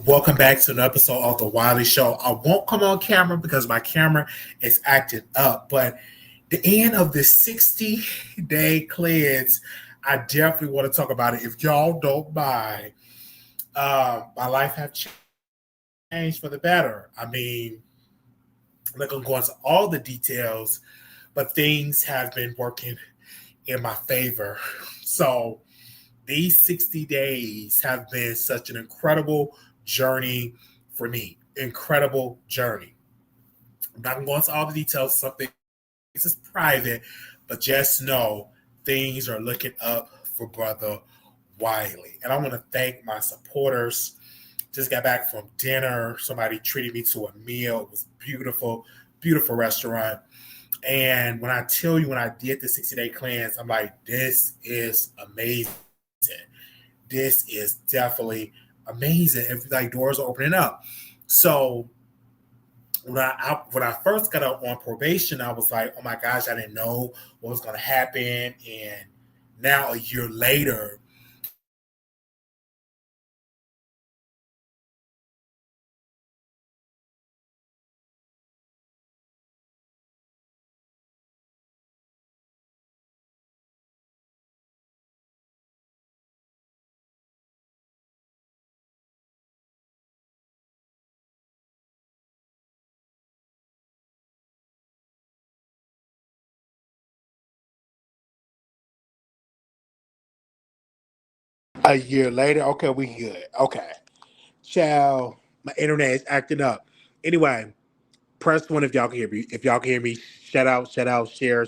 Welcome back to an episode of the Wiley Show. I won't come on camera because my camera is acting up, but the end of this 60-day cleanse, I definitely want to talk about it. If y'all don't mind, my life have changed for the better. I mean, I'm not going to go into all the details, but things have been working in my favor. So these 60 days have been such an incredible journey for me. Incredible journey. I'm not going to go into all the details. Something is private, but just know things are looking up for Brother Wiley. And I want to thank my supporters. Just got back from dinner. Somebody treated me to a meal. It was beautiful, beautiful restaurant. And when I tell you, when I did the 60-day cleanse, I'm like, this is amazing. This is definitely amazing. And like doors are opening up. So when I first got out on probation, I was like, oh my gosh, I didn't know what was going to happen. And now a year later, okay, we good. Okay. Child, my internet is acting up. Anyway, press one if y'all can hear me. If y'all can hear me, shout out, share,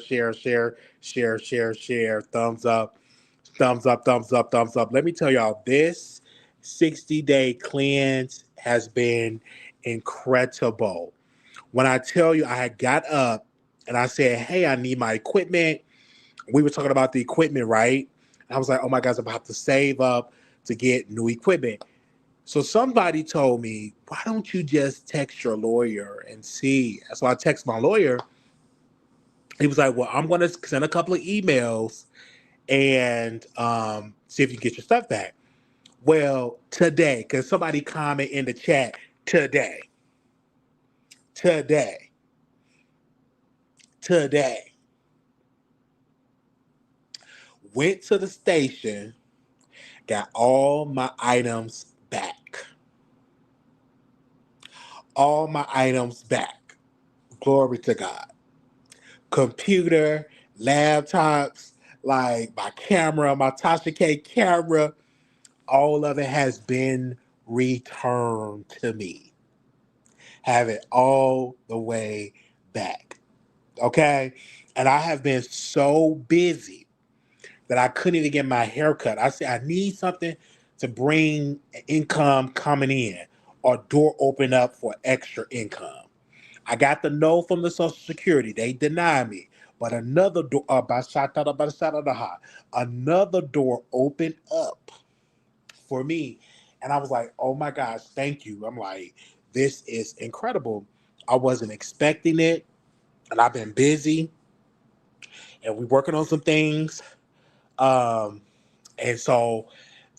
thumbs up, thumbs up. Let me tell y'all, this 60-day cleanse has been incredible. When I tell you, I had got up and I said, hey, I need my equipment. We were talking about the equipment, right? And I was like, oh my gosh, I'm about to save up to get new equipment. So somebody told me, why don't you just text your lawyer and see? So I text my lawyer. He was like, well, I'm going to send a couple of emails and see if you can get your stuff back. Well, today, because somebody comment in the chat, today, went to the station, got all my items back. All my items back. Glory to God. Computer, laptops, like my camera, my Tasha K camera, all of it has been returned to me. Have it all the way back. Okay? And I have been so busy that I couldn't even get my hair cut. I said, I need something to bring income coming in or door open up for extra income. I got the no from the Social Security. They denied me. But another door, another door opened up for me. And I was like, oh my gosh, thank you. I'm like, this is incredible. I wasn't expecting it. And I've been busy. And we're working on some things. Um, and so,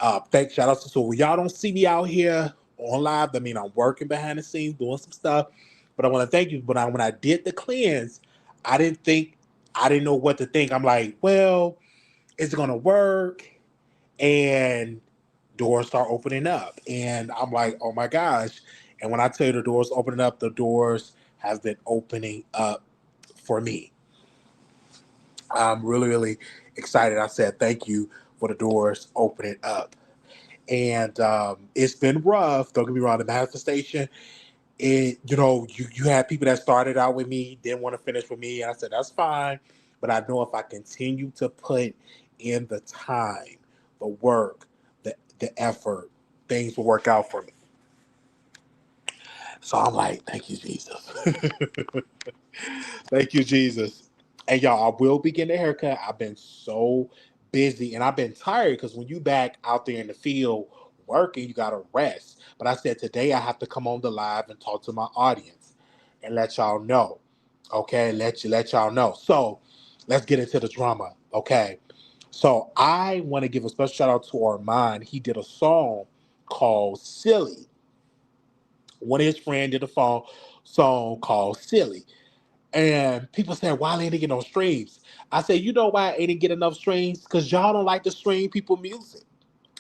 shout out to so when y'all don't see me out here on live, I mean, I'm working behind the scenes, doing some stuff. But I want to thank you. But when I did the cleanse, I didn't know what to think. I'm like, well, is it going to work? And doors start opening up. And I'm like, oh my gosh. And when I tell you the doors opening up, the doors have been opening up for me. I'm really, really excited. I said thank you for the doors opening up. And it's been rough. Don't get me wrong. The manifestation, you had people that started out with me, didn't want to finish with me. And I said, that's fine. But I know if I continue to put in the time, the work, the effort, things will work out for me. So I'm like, thank you, Jesus. Thank you, Jesus. And y'all, I will be getting a haircut. I've been so busy and I've been tired because when you back out there in the field working, you got to rest. But I said today I have to come on the live and talk to my audience and let y'all know. Okay, let y'all know. So let's get into the drama. Okay. So I want to give a special shout out to Armon. He did a song called Silly. One of his friends did a song called Silly. And people said, why they didn't get no streams? I said, you know why I didn't get enough streams? Because y'all don't like to stream people music.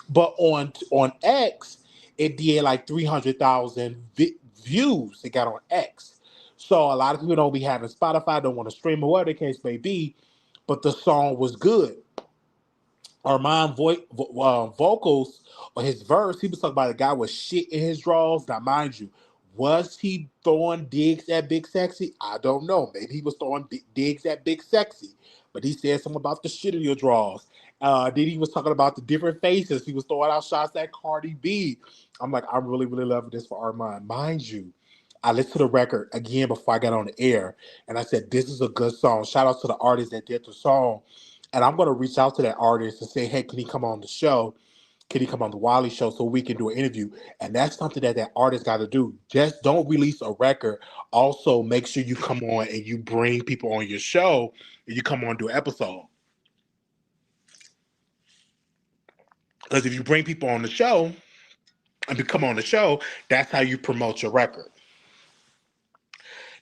But on X, it did like 300,000 views. It got on X. So a lot of people don't be having Spotify, don't want to stream or whatever the case may be. But the song was good. Armon vocals or his verse, he was talking about a guy with shit in his drawers. Now, mind you, was he throwing digs at Big Sexy? I don't know. Maybe he was throwing digs at Big Sexy, but he said something about the shit in your drawers. Then he was talking about the different faces. He was throwing out shots at Cardi B. I'm like, I'm really, really loving this for Armon. Mind you, I listened to the record again before I got on the air, and I said, this is a good song. Shout out to the artist that did the song. And I'm going to reach out to that artist and say, hey, can he come on the show? Can he come on the Wiley show so we can do an interview? And that's something that artist got to do. Just don't release a record. Also, make sure you come on and you bring people on your show and you come on and do an episode. Because if you bring people on the show and you come on the show, that's how you promote your record.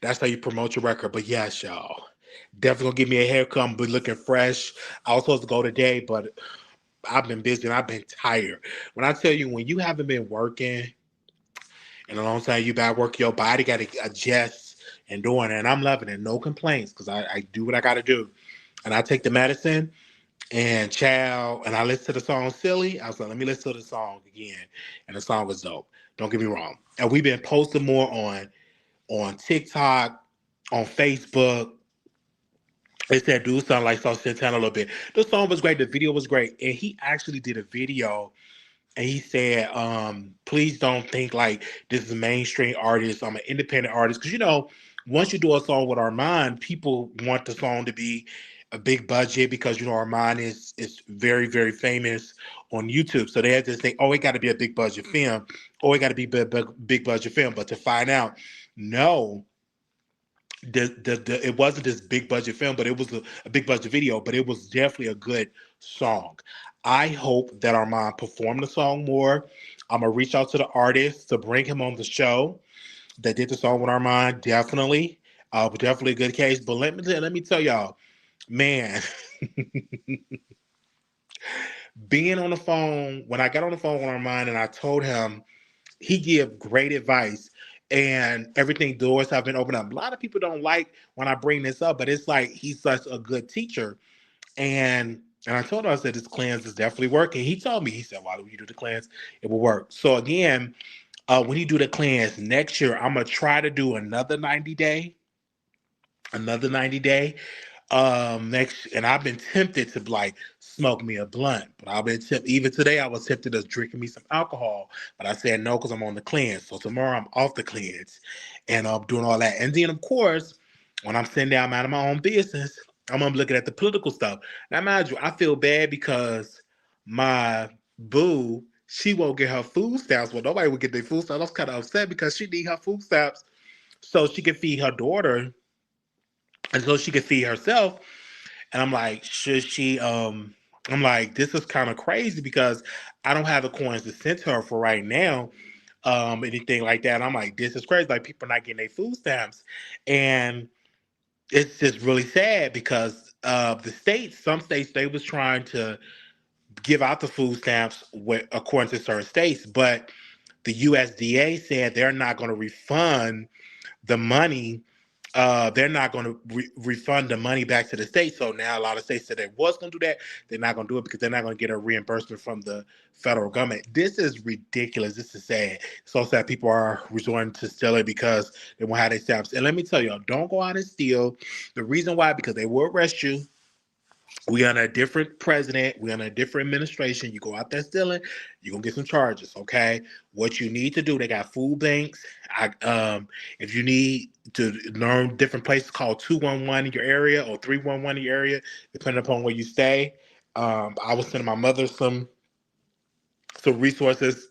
That's how you promote your record. But yes, y'all, definitely gonna give me a haircut. Be looking fresh. I was supposed to go today, but I've been busy and I've been tired. When I tell you, when you haven't been working in a long time, you got to work, your body got to adjust and doing it. And I'm loving it. No complaints because I do what I got to do. And I take the medicine and child, and I listen to the song Silly. I was like, let me listen to the song again. And the song was dope. Don't get me wrong. And we've been posting more on TikTok, on Facebook. They said, dude sound like Sauce Santana a little bit. The song was great. The video was great. And he actually did a video and he said, please don't think like this is a mainstream artist. I'm an independent artist. Because, you know, once you do a song with Armon, people want the song to be a big budget because, you know, Armon is very, very famous on YouTube. So they had to say, oh, it got to be a big budget film. Or it got to be big budget film. But to find out, no. It wasn't this big budget film, but it was a big budget video, but it was definitely a good song. I hope that Armon performed the song more. I'm gonna reach out to the artist to bring him on the show that did the song with Armon. Definitely, definitely a good case. But let me tell y'all, man, being on the phone when I got on the phone with Armon and I told him he gave great advice. And everything doors have been opened up. A lot of people don't like when I bring this up, but it's like he's such a good teacher. And I told him, I said, this cleanse is definitely working. He told me, he said, why do you do the cleanse? It will work. So again, when you do the cleanse next year, I'm going to try to do another 90 day. Next, and I've been tempted to like smoke me a blunt, but I've been tempted. Even today, I was tempted to drinking me some alcohol, but I said no because I'm on the cleanse. So tomorrow I'm off the cleanse, and I'm doing all that. And then of course, when I'm sitting down, out of my own business, I'm looking at the political stuff. Now, mind you, I feel bad because my boo, she won't get her food stamps. Well, nobody would get their food stamps. I was kind of upset because she need her food stamps so she can feed her daughter and so she could feed herself. And I'm like, should she? I'm like, this is kind of crazy because I don't have the coins to send to her for right now, anything like that. I'm like, this is crazy. Like, people not getting their food stamps, and it's just really sad because some states, they was trying to give out the food stamps according to certain states, but the USDA said they're not going to refund the money. They're not going to refund the money back to the state. So now a lot of states said they was going to do that. They're not going to do it because they're not going to get a reimbursement from the federal government. This is ridiculous. This is sad. It's so sad people are resorting to steal it because they won't have their stamps. And let me tell y'all, don't go out and steal. The reason why, because they will arrest you. We on a different president. We on a different administration. You go out there stealing, you're gonna get some charges. Okay. What you need to do, they got food banks. If you need to learn different places, call 211 in your area or 311 in your area, depending upon where you stay. I was sending my mother some resources.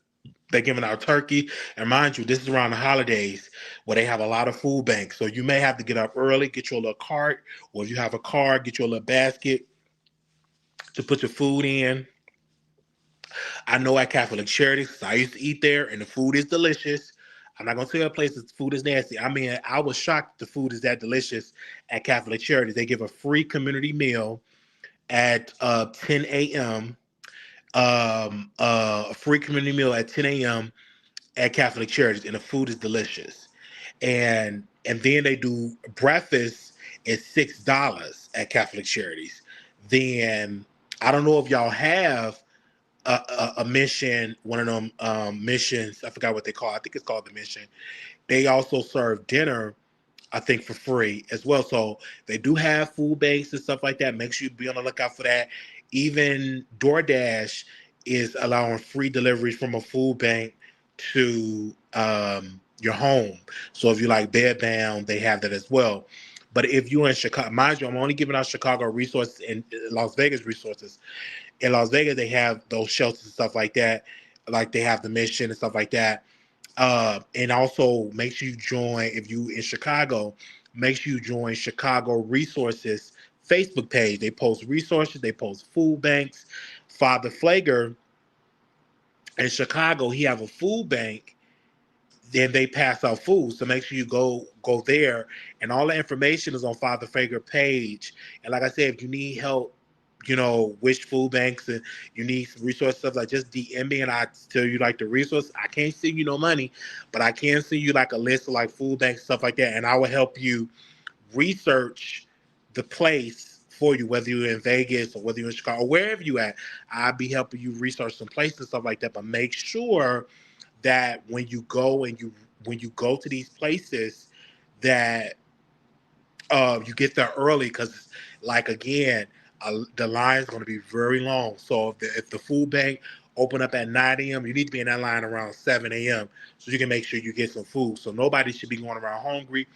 They're giving out turkey. And mind you, this is around the holidays where they have a lot of food banks. So you may have to get up early, get your little cart, or if you have a car, get your little basket to put your food in. I know at Catholic Charities, I used to eat there, and the food is delicious. I'm not gonna tell you a place that food is nasty. I mean, I was shocked the food is that delicious at Catholic Charities. They give a free community meal at 10 a.m. A free community meal at 10 a.m. at Catholic Charities, and the food is delicious. And then they do breakfast at $6 at Catholic Charities. Then I don't know if y'all have a mission, one of them missions. I forgot what they call. I think it's called the mission. They also serve dinner, I think, for free as well. So they do have food banks and stuff like that. Make sure you be on the lookout for that. Even DoorDash is allowing free deliveries from a food bank to your home. So if you like bed bound, they have that as well. But if you're in Chicago, mind you, I'm only giving out Chicago resources and Las Vegas resources. In Las Vegas, they have those shelters and stuff like that. Like they have the mission and stuff like that. And also make sure you join, if you in Chicago, make sure you join Chicago Resources Facebook page. They post resources, they post food banks. Father Flager in Chicago, he have a food bank, then they pass out food. So make sure you go there, and all the information is on Father Flager page. And like I said, if you need help, which food banks and you need some resource stuff, like just DM me and I tell you like the resource. I can't send you no money, but I can send you like a list of like food banks, stuff like that. And I will help you research the place for you, whether you're in Vegas or whether you're in Chicago or wherever you at. I'll be helping you research some places and stuff like that. But make sure that when you go to these places that you get there early, because like again, the line is going to be very long. So if the food bank open up at 9 a.m., you need to be in that line around 7 a.m. so you can make sure you get some food. So nobody should be going around hungry.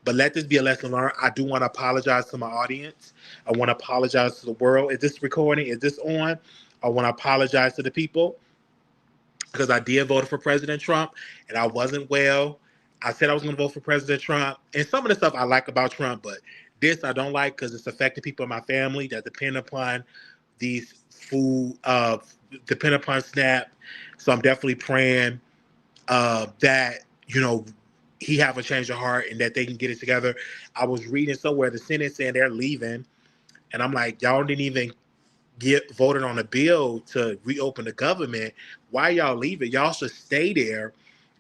But let this be a lesson learned. I do want to apologize to my audience. I want to apologize to the world. Is this recording? Is this on? I want to apologize to the people because I did vote for President Trump and I wasn't well. I said I was going to vote for President Trump. And some of the stuff I like about Trump, but this I don't like because it's affecting people in my family that depend upon these food, depend upon SNAP. So I'm definitely praying that, he have a change of heart and that they can get it together. I was reading somewhere the Senate saying they're leaving. And I'm like, y'all didn't even get voted on a bill to reopen the government. Why y'all leaving? Y'all should stay there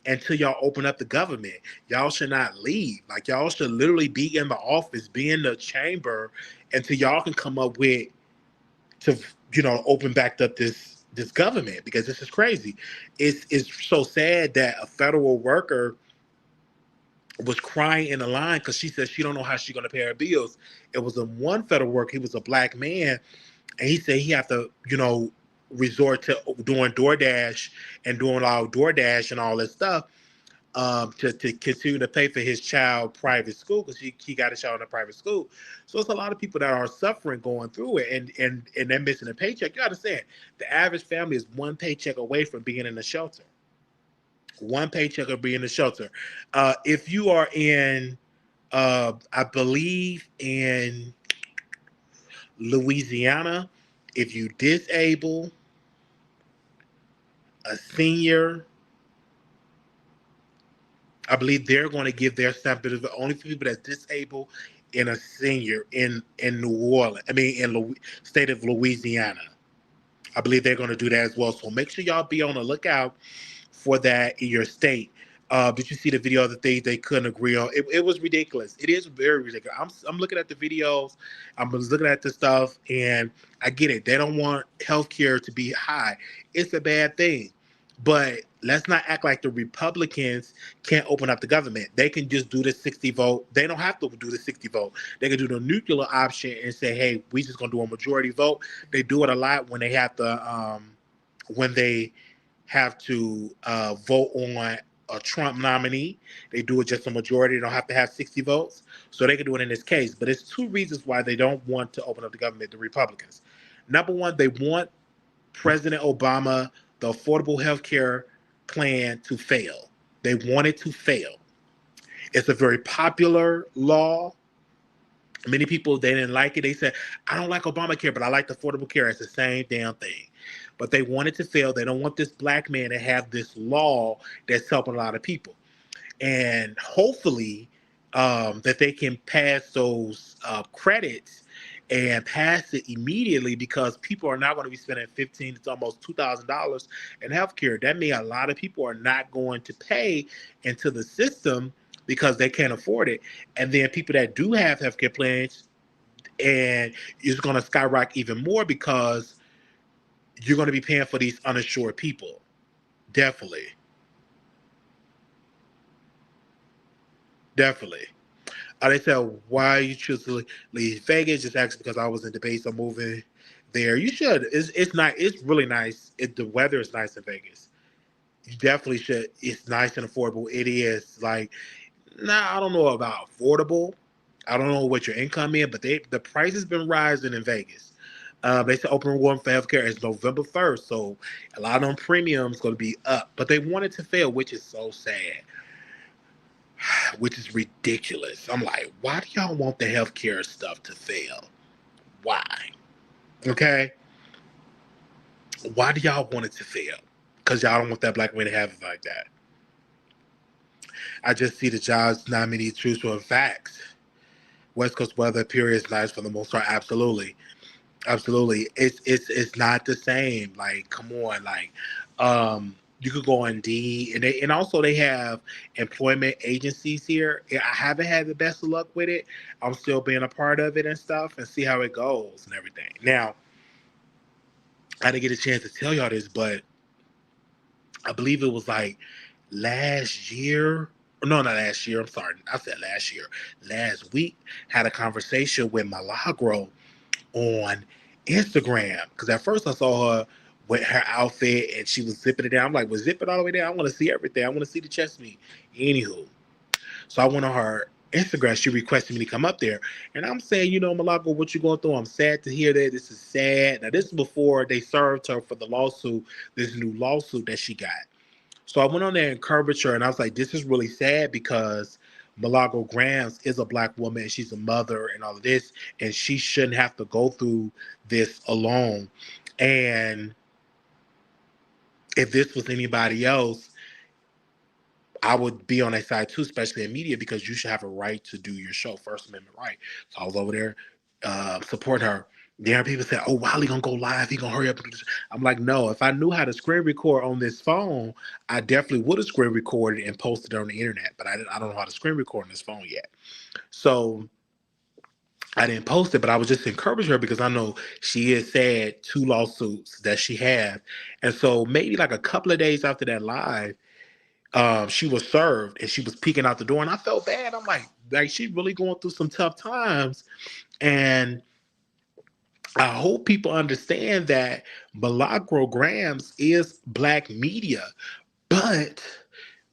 until y'all open up the government. Y'all should not leave. Like y'all should literally be in the office, be in the chamber until y'all can come up with to, open back up this government, because this is crazy. It's so sad that a federal worker was crying in the line because she said she don't know how she's going to pay her bills. It was a one federal worker. He was a black man. And he said he have to, resort to doing DoorDash and doing all DoorDash and all this stuff to continue to pay for his child private school, because he got a child in a private school. So it's a lot of people that are suffering going through it, and they're missing a paycheck. You understand, the average family is one paycheck away from being in a shelter. One paycheck of being in a shelter. If you are in, I believe in Louisiana, if you disable a senior, I believe they're going to give their SNAP benefit only for people that's disabled in a senior in New Orleans. I mean, in the state of Louisiana. I believe they're going to do that as well. So make sure y'all be on the lookout for that in your state. Did you see the video of the things they couldn't agree on? It was ridiculous. It is very ridiculous. I'm looking at the videos. I'm looking at the stuff, and I get it. They don't want healthcare to be high. It's a bad thing. But let's not act like the Republicans can't open up the government. They can just do the 60 vote. They don't have to do the 60 vote. They can do the nuclear option and say, hey, we just going to do a majority vote. They do it a lot when they have to vote on a Trump nominee. They do it just a majority. They don't have to have 60 votes. So they can do it in this case. But it's two reasons why they don't want to open up the government, the Republicans. Number one, they want President Obama, the Affordable Health Care plan, to fail. They want it to fail. It's a very popular law. Many people, they didn't like it. They said, I don't like Obamacare, but I like the Affordable Care. It's the same damn thing. But they want it to fail. They don't want this black man to have this law that's helping a lot of people. and hopefully that they can pass those credits and pass it immediately, because people are not going to be spending $15 to almost $2,000 in healthcare. That means a lot of people are not going to pay into the system because they can't afford it. And then people that do have healthcare plans, and it's going to skyrocket even more because you're going to be paying for these uninsured people. Definitely. Definitely. They said, why you choose to leave Vegas? Just actually because I was in debates on moving there. You should. It's nice. It's really nice. The weather is nice in Vegas. You definitely should. It's nice and affordable. It is. Like, I don't know about affordable. I don't know what your income is, but the price has been rising in Vegas. They said open enrollment for healthcare is November 1st, so a lot of them premiums going to be up. But they want it to fail, which is so sad, which is ridiculous. I'm like, why do y'all want the healthcare stuff to fail? Why? Okay? Why do y'all want it to fail? Because y'all don't want that black man to have it like that. I just see the jobs not many truthful facts. West Coast weather period is nice for the most part. Absolutely. Absolutely. It's not the same. Like, come on, like you could go on Indeed, and also they have employment agencies here. I haven't had the best of luck with it. I'm still being a part of it and stuff, and see how it goes and everything. Now, I didn't get a chance to tell y'all this, but I believe it was like last year. No, not last year. I'm sorry. I said last year. Last week, had a conversation with Milagro on Instagram, because at first I saw her with her outfit and she was zipping it down. I'm like, well, zip it all the way down. I want to see everything. I want to see the chest meat. Anywho, so I went on her Instagram. She requested me to come up there, and I'm saying, Milagro, what you going through? I'm sad to hear that. This is sad. Now, this is before they served her for the lawsuit, this new lawsuit that she got. So I went on there and encouraged her, and I was like, this is really sad because Milagro Gramz is a black woman and she's a mother and all of this, and she shouldn't have to go through this alone. And if this was anybody else, I would be on their side too, especially in media, because you should have a right to do your show, First Amendment right. So I was over there supporting her. There are people say, oh, Wiley gonna go live, he gonna hurry up and do this. I'm like, no, if I knew how to screen record on this phone, I definitely would have screen recorded and posted it on the internet, but I don't know how to screen record on this phone yet. So I didn't post it, but I was just encouraging her because I know she is sad, 2 lawsuits that she had. And so maybe like a couple of days after that live, she was served and she was peeking out the door, and I felt bad. I'm like she's really going through some tough times. And I hope people understand that Milagro Gramz is black media, but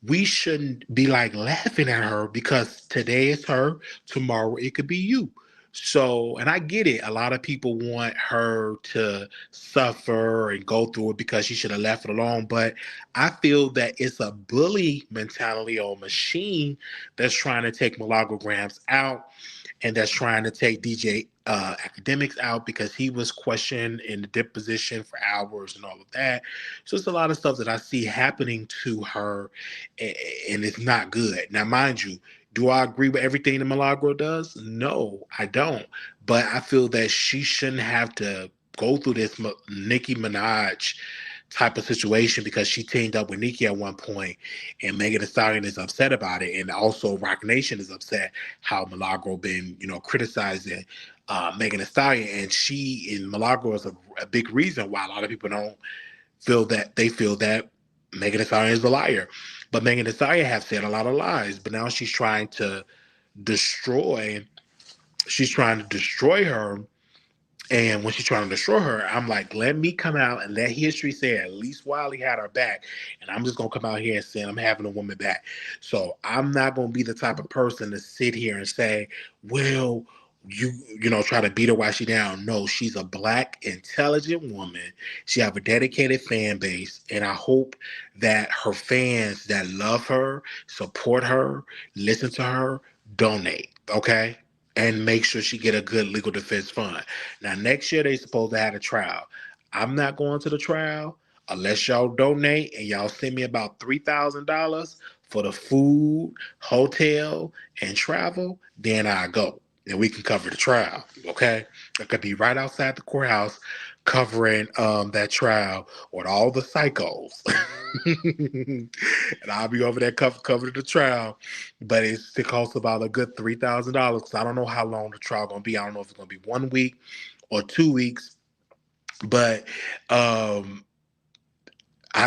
we shouldn't be like laughing at her, because today is her, tomorrow it could be you. So, and I get it. A lot of people want her to suffer and go through it because she should have left it alone. But I feel that it's a bully mentality or machine that's trying to take Milagro Gramz out, and that's trying to take DJ Academics out because he was questioned in the deposition for hours and all of that. So it's a lot of stuff that I see happening to her, and it's not good. Now, mind you, do I agree with everything that Milagro does? No, I don't. But I feel that she shouldn't have to go through this Nicki Minaj type of situation, because she teamed up with Nicki at one point, and Megan Thee Stallion is upset about it, and also Roc Nation is upset how Milagro been, criticizing Megan Thee Stallion, and Milagro is a big reason why a lot of people don't feel that. They feel that Megan Thee Stallion is a liar, but Megan Thee Stallion have said a lot of lies, but now she's trying to destroy her. And when she's trying to destroy her, I'm like, let me come out and let history say at least Wiley had her back. And I'm just going to come out here and say I'm having a woman back. So I'm not going to be the type of person to sit here and say, well, try to beat her while she's down. No, she's a black, intelligent woman. She have a dedicated fan base. And I hope that her fans that love her, support her, listen to her, donate. Okay? And make sure she get a good legal defense fund. Now, next year, they supposed to have a trial. I'm not going to the trial unless y'all donate and y'all send me about $3,000 for the food, hotel, and travel, then I go. And we can cover the trial. Okay. I could be right outside the courthouse covering that trial with all the psychos. And I'll be over there covering the trial. But it costs about a good $3,000 because I don't know how long the trial gonna be. I don't know if it's gonna be 1 week or 2 weeks. But I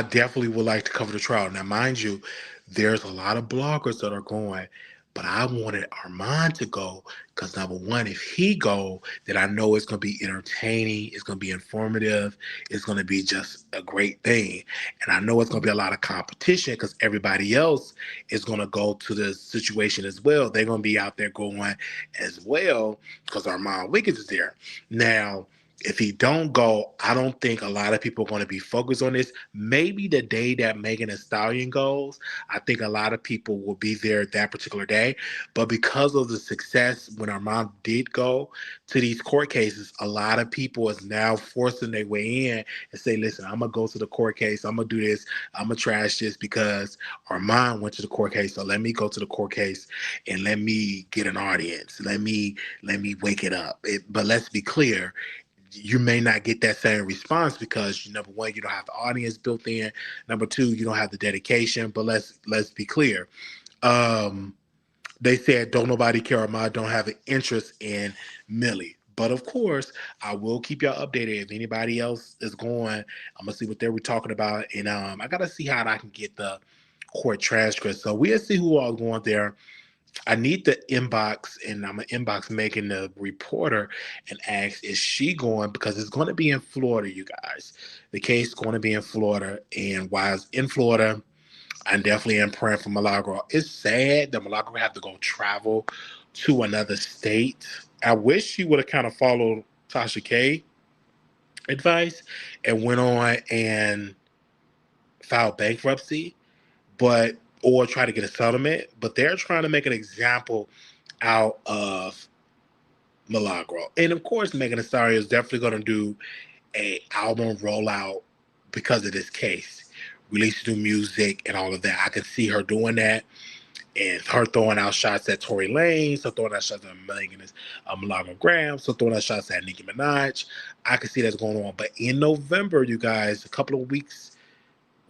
definitely would like to cover the trial. Now, mind you, there's a lot of bloggers that are going, but I wanted Armon to go because number one, if he go, then I know it's going to be entertaining, it's going to be informative, it's going to be just a great thing. And I know it's going to be a lot of competition because everybody else is going to go to the situation as well. They're going to be out there going as well because Armon Wiggins is there. Now, if he don't go, I don't think a lot of people are going to be focused on this. Maybe the day that Megan Thee Stallion goes, I think a lot of people will be there that particular day. But because of the success when Armand did go to these court cases, a lot of people is now forcing their way in and say, listen, I'm going to go to the court case. I'm going to do this. I'm going to trash this because Armand went to the court case. So let me go to the court case and let me get an audience. Let me wake it up. But let's be clear, you may not get that same response because number one, you don't have the audience built in. Number two, you don't have the dedication. But let's be clear. They said don't nobody care about, don't have an interest in Millie. But of course, I will keep y'all updated. If anybody else is going, I'm gonna see what they were talking about. And I gotta see how I can get the court transcript. So we'll see who all is going there. I need the inbox, and I'm gonna inbox Megan, the reporter, and ask, is she going? Because it's going to be in Florida, you guys. The case is going to be in Florida, and while it's in Florida, I definitely am praying for Milagro. It's sad that Milagro have to go travel to another state. I wish she would have kind of followed Tasha K advice and went on and filed bankruptcy, or try to get a settlement. But they're trying to make an example out of Milagro. And of course, Megan Thee Stallion is definitely going to do a album rollout because of this case. Release new music and all of that. I can see her doing that. And her throwing out shots at Tory Lanez, so throwing out shots at Milagro Gramz, so throwing out shots at Nicki Minaj. I can see that's going on. But in November, you guys, a couple of weeks,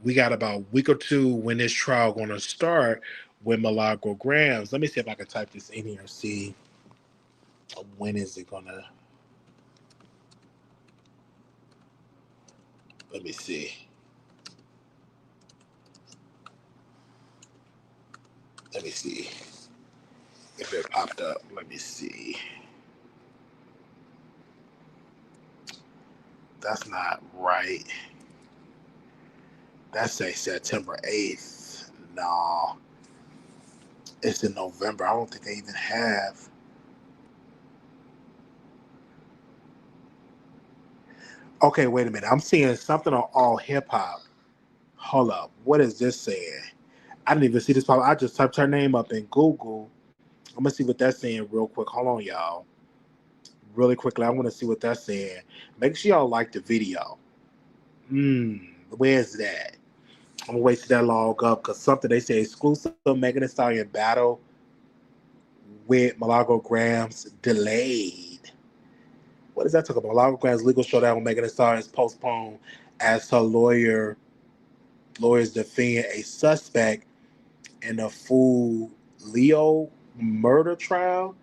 we got about a week or two when this trial going to start with Milagro Gramz. Let me see if I can type this in here and see when is it going to. Let me see. Let me see if it popped up. Let me see. That's not right. That's a September 8th. No. It's in November. I don't think they even have. Okay, wait a minute. I'm seeing something on All Hip Hop. Hold up. What is this saying? I didn't even see this pop. I just typed her name up in Google. I'm going to see what that's saying real quick. Hold on, y'all. Really quickly, I want to see what that's saying. Make sure y'all like the video. Where's that? I'm going to wait till that log up because something they say exclusive Megan Thee Stallion battle with Milagro Gramz delayed. What is that talking about? Milagro Gramz legal showdown with Megan Thee Stallion is postponed as her lawyers defend a suspect in a full Leo murder trial.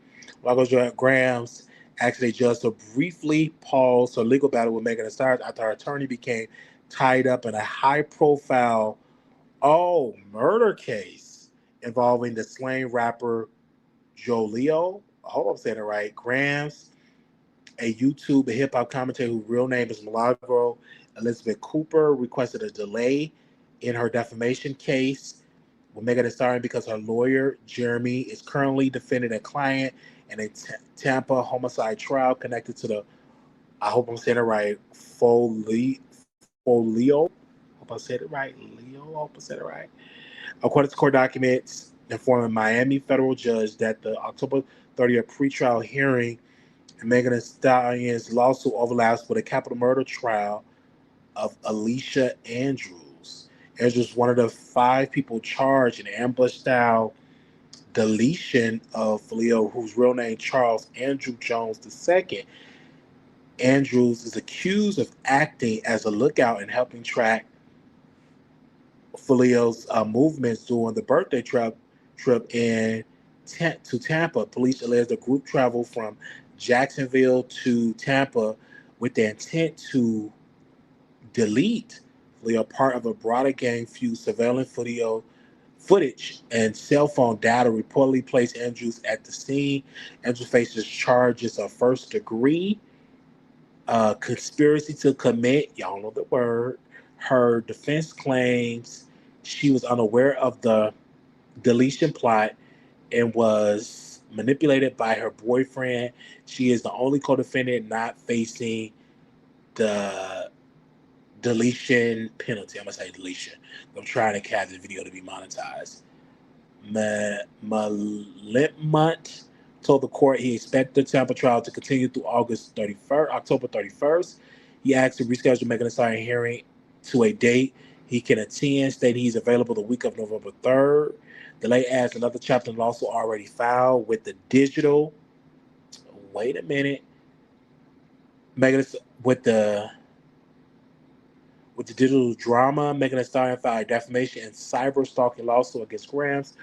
Milagro Gramz asked a judge to briefly pause her legal battle with Megan Thee Stallion after her attorney became tied up in a high-profile murder case involving the slain rapper Joe Leo. I hope I'm saying it right. Gramz, a YouTube and hip-hop commentator whose real name is Milagro Elizabeth Cooper, requested a delay in her defamation case with Megan Thee Stallion because her lawyer, Jeremy, is currently defending a client in a Tampa homicide trial connected to the, I hope I'm saying it right, Folio. Hope I said it right. Hope I said it right. According to court documents, informing Miami federal judge that the October 30th pretrial hearing in Megan Thee Stallion's lawsuit overlaps with a capital murder trial of Alicia Andrews. Andrews, one of the 5 people charged in ambush-style deletion of Folio, whose real name Charles Andrew Jones II. Andrews is accused of acting as a lookout and helping track Folio's movements during the birthday trip to Tampa. Police allege the group traveled from Jacksonville to Tampa with the intent to delete Folio, part of a broader gang feud. Surveillance footage and cell phone data reportedly placed Andrews at the scene. Andrews faces charges of first degree conspiracy to commit, y'all know the word. Her defense claims she was unaware of the deletion plot and was manipulated by her boyfriend. She is the only co-defendant not facing the deletion penalty. I'm gonna say deletion. I'm trying to capture the video to be monetized. Malimpmont told the court he expected the Tampa trial to continue through October 31st. He asked to reschedule Megan Thee Stallion hearing to a date he can attend, stating he's available the week of November 3rd. The late adds another chapter in the lawsuit already filed with the digital. Wait a minute. Megan with the digital drama, Megan Thee Stallion filed a defamation and cyber stalking lawsuit against Gramz.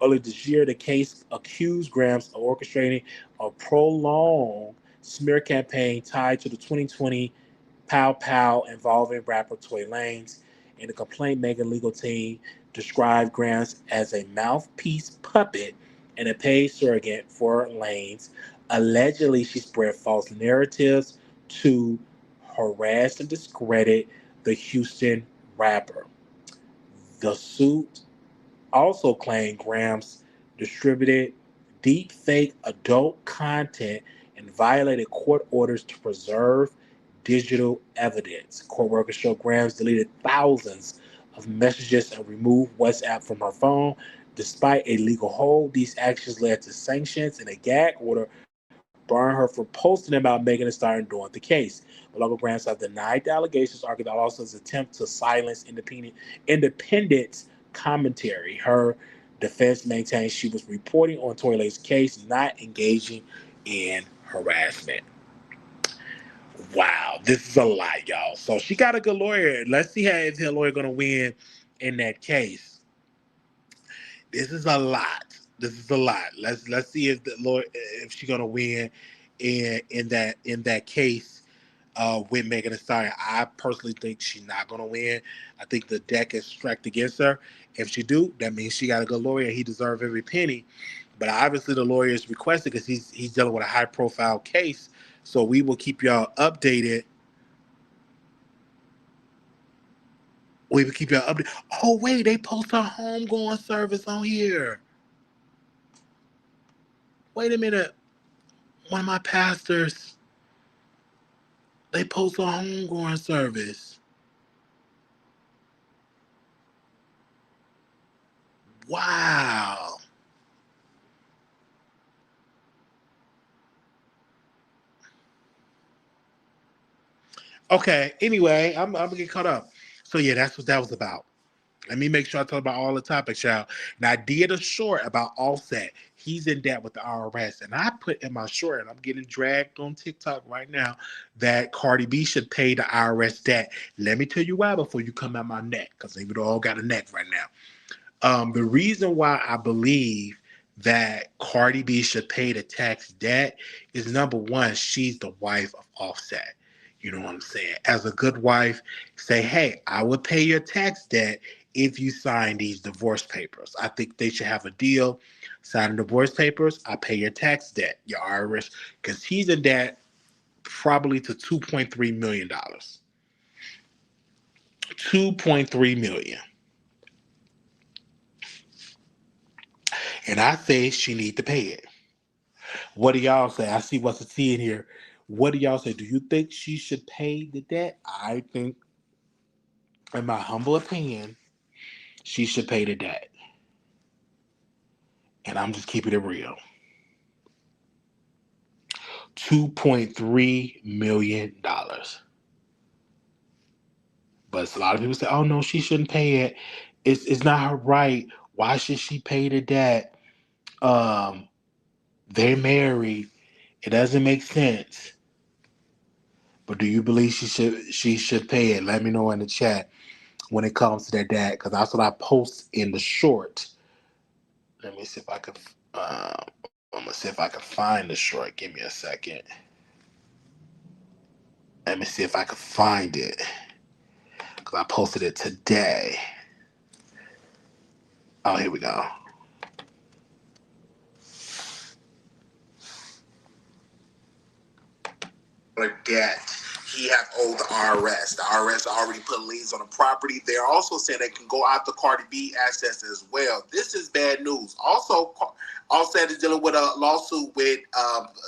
Earlier this year, the case accused Gramz of orchestrating a prolonged smear campaign tied to the 2020 Pow Pow involving rapper Tory Lanez. In the complaint, Megan legal team described Gramz as a mouthpiece puppet and a paid surrogate for Lanez. Allegedly, she spread false narratives to harass and discredit the Houston rapper. The suit also claimed Gramz distributed deep fake adult content and violated court orders to preserve digital evidence. Court workers show Gramz deleted thousands of messages and removed WhatsApp from her phone. Despite a legal hold, these actions led to sanctions and a gag order barring her from posting about Megan Thee Stallion during the case. Milagro Gramz have denied the allegations, arguing that lawsuit's attempt to silence independent commentary. Her defense maintains she was reporting on Tory Lanez's case, not engaging in harassment. Wow, this is a lot, y'all. So she got a good lawyer. Let's see how is her lawyer going to win in that case. This is a lot. This is a lot. Let's see if the lawyer if she's going to win in that case with Megan Thee Stallion. I personally think she's not going to win. I think the deck is stacked against her. If she do, that means she got a good lawyer. He deserves every penny. But obviously the lawyer is requested because he's dealing with a high profile case. So we will keep y'all updated. We will keep y'all updated. Oh wait, they post a homegoing service on here. Wait a minute. One of my pastors, they post a homegoing service. Wow. Okay. Anyway, I'm gonna get caught up. So yeah, that's what that was about. Let me make sure I talk about all the topics, y'all. And I did a short about Offset. He's in debt with the IRS. And I put in my short, and I'm getting dragged on TikTok right now, that Cardi B should pay the IRS debt. Let me tell you why before you come at my neck, because they all got a neck right now. The reason why I believe that Cardi B should pay the tax debt is, number one, she's the wife of Offset. You know what I'm saying? As a good wife, say, hey, I will pay your tax debt if you sign these divorce papers. I think they should have a deal. Sign the divorce papers, I pay your tax debt, your IRS, because he's in debt probably to $2.3 million. $2.3 million. And I say she need to pay it. What do y'all say? I see what's a T in here. What do y'all say? Do you think she should pay the debt? I think, in my humble opinion, she should pay the debt. And I'm just keeping it real. $2.3 million. But a lot of people say, "Oh no, she shouldn't pay it. It's not her right. Why should she pay the debt? Um, they're married. It doesn't make sense." But do you believe she should pay it? Let me know in the chat when it comes to that debt, because that's what I post in the short. Let me see if I can. I'm gonna see if I can find the short. Give me a second. Let me see if I can find it because I posted it today. Oh, here we go. Debt he had owed the IRS. The IRS already put liens on the property. They're also saying they can go after Cardi B assets as well. This is bad news. Also, Offset is dealing with a lawsuit with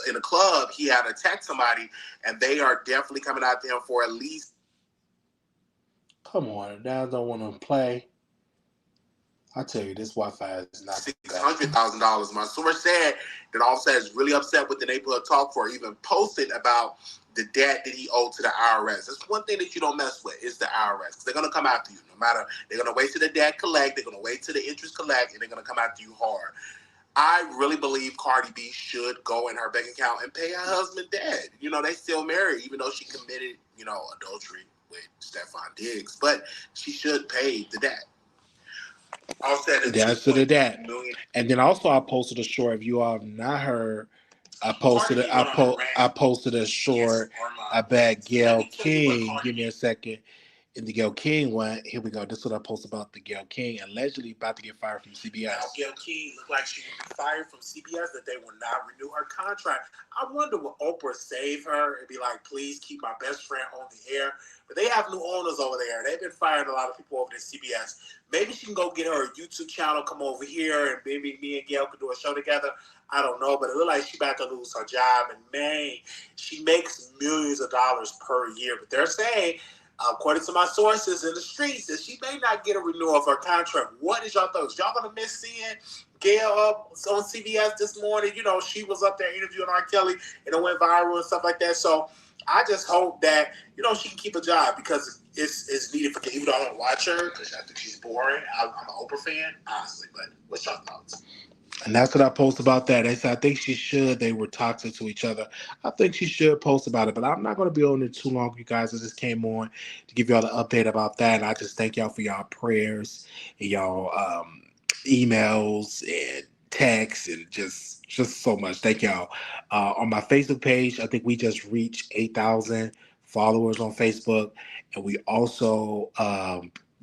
in a club. He had attacked somebody, and they are definitely coming after him for at least. Come on, now I don't want to play. I tell you, this Wi-Fi is not $600,000. My source said that Offset is really upset with the neighborhood talk for even posting about the debt that he owed to the IRS. That's one thing that you don't mess with is the IRS. They're gonna come after you no matter. They're gonna wait till the debt collect. They're gonna wait till the interest collect, and they're gonna come after you hard. I really believe Cardi B should go in her bank account and pay her husband debt. You know, they still married, even though she committed, adultery with Stephon Diggs. But she should pay the debt. That's to the debt. And then also I posted a short. If you all have not heard, I posted a short about Gayle King. Give me a second. In the Gayle King one, here we go. This is what I posted about the Gayle King allegedly about to get fired from CBS. Now, Gayle King looked like she would be fired from CBS, that they will not renew her contract. I wonder will Oprah save her and be like, please keep my best friend on the air. But they have new owners over there. They've been firing a lot of people over at CBS. Maybe she can go get her a YouTube channel, come over here, and maybe me and Gayle can do a show together. I don't know, but it looks like she's about to lose her job. And man, she makes millions of dollars per year. But they're saying, according to my sources in the streets, that she may not get a renewal of her contract. What is y'all thoughts? Y'all gonna miss seeing Gayle up on CBS this morning? You know, she was up there interviewing R. Kelly, and it went viral and stuff like that. So I just hope that, she can keep a job because it's needed for, even though I don't watch her because I think she's boring. I'm an Oprah fan, honestly. But what's your thoughts? And that's what I post about that. They said, I think she should. They were toxic to each other. I think she should post about it, but I'm not going to be on it too long, you guys. I just came on to give y'all an update about that. And I just thank y'all for y'all prayers and y'all emails and texts and just so much. Thank y'all. On my Facebook page, I think we just reached 8,000 followers on Facebook. And we also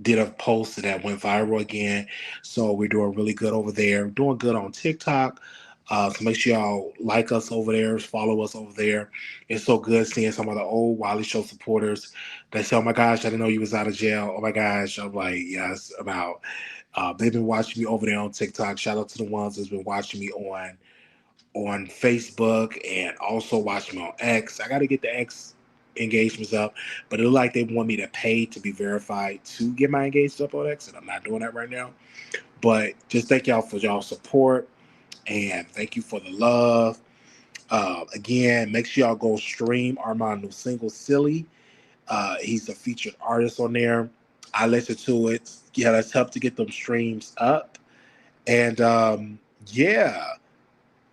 did a post that went viral again. So we're doing really good over there. Doing good on TikTok. So make sure y'all like us over there, follow us over there. It's so good seeing some of the old Wiley Show supporters. They say, oh my gosh, I didn't know you was out of jail. Oh my gosh. I'm like, yes, I'm out. They've been watching me over there on TikTok. Shout out to the ones that's been watching me on Facebook and also watching me on X. I got to get the X engagements up, but it look like they want me to pay to be verified to get my engagements up on X, and I'm not doing that right now. But just thank y'all for y'all support, and thank you for the love. Again, make sure y'all go stream Armon new single Silly. He's a featured artist on there. I listen to it. Yeah, let's help to get them streams up. And yeah.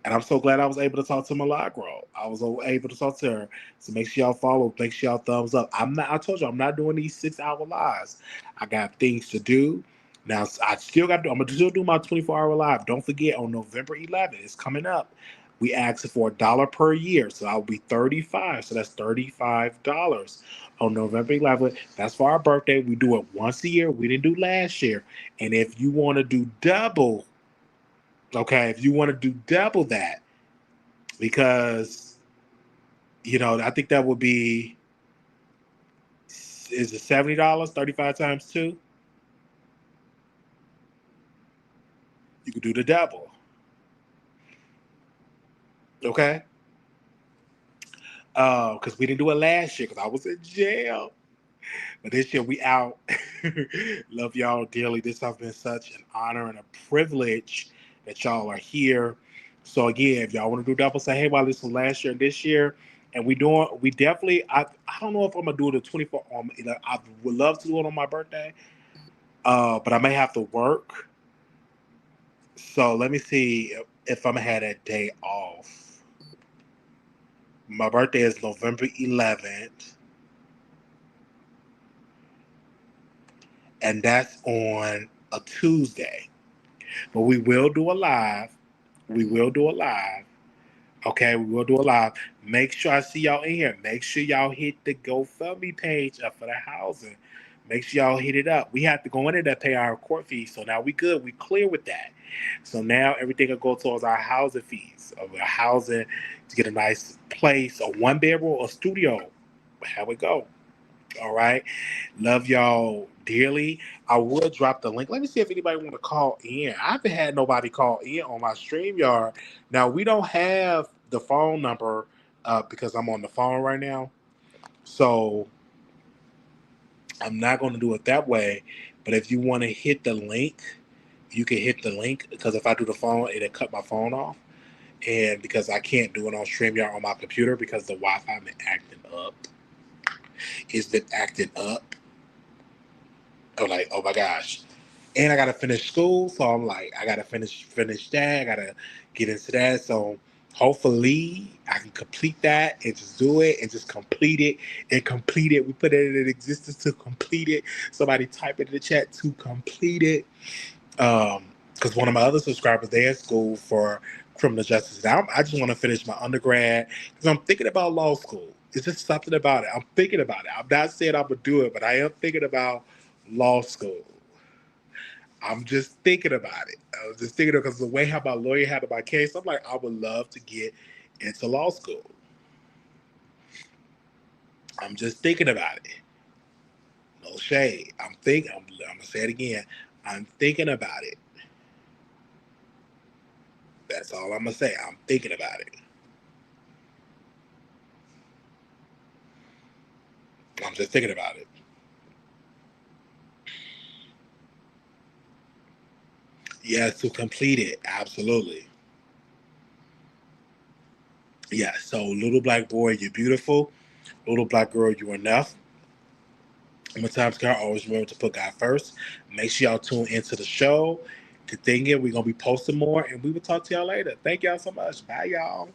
And I'm so glad I was able to talk to Milagro. I was able to talk to her. So make sure y'all follow. Make sure y'all thumbs up. I told you I'm not doing these 6-hour lives. I got things to do. Now I still got to do. I'm gonna still do my 24-hour live. Don't forget on November 11th, it's coming up. We asked for $1 per year, so I'll be 35. So that's $35 on November 11th. That's for our birthday. We do it once a year. We didn't do last year. And if you want to do double. Okay, if you want to do double that, because, I think that would be, is it $70, 35 times 2? You could do the double. Okay? Because we didn't do it last year because I was in jail. But this year we out. Love y'all dearly. This has been such an honor and a privilege that y'all are here. So again, if y'all want to do double, say, hey, while this was last year and this year, And we definitely, I don't know if I'm gonna do it at 24. I would love to do it on my birthday, but I may have to work. So let me see if I'm gonna have that day off. My birthday is November 11th, and that's on a Tuesday. But we will do a live. We will do a live. Okay, we will do a live. Make sure I see y'all in here. Make sure y'all hit the GoFundMe page up for the housing. Make sure y'all hit it up. We have to go in there to pay our court fees. So now we good. We clear with that. So now everything will go towards our housing fees. Of our housing to get a nice place, a 1-bedroom, a studio. How we go. All right. Love y'all dearly. I will drop the link. Let me see if anybody want to call in. I haven't had nobody call in on my StreamYard. Now, we don't have the phone number because I'm on the phone right now. So I'm not going to do it that way. But if you want to hit the link, you can hit the link because if I do the phone, it'll cut my phone off. And because I can't do it on StreamYard on my computer because the Wi-Fi been acting up. It's been acting up. I'm like, oh my gosh. And I gotta finish school, so I'm like, I gotta finish that. I gotta get into that. So hopefully I can complete that and just do it and just complete it and complete it. We put it in existence to complete it. Somebody type it in the chat to complete it. Because one of my other subscribers, they're in school for criminal justice. Now I just want to finish my undergrad because I'm thinking about law school. It's just something about it. I'm thinking about it. I'm not saying I'm gonna do it, but I am thinking about law school. I'm just thinking about it. I was just thinking because the way how my lawyer handled my case, I'm like, I would love to get into law school. I'm just thinking about it. No shade. I'm gonna say it again. I'm thinking about it. That's all I'm gonna say. I'm thinking about it. I'm just thinking about it. Yeah, to complete it. Absolutely. Yeah, so little black boy, you're beautiful. Little black girl, you're enough. Sometimes God always remember to put God first. Make sure y'all tune into the show. Continue. We're gonna be posting more and we will talk to y'all later. Thank y'all so much. Bye y'all.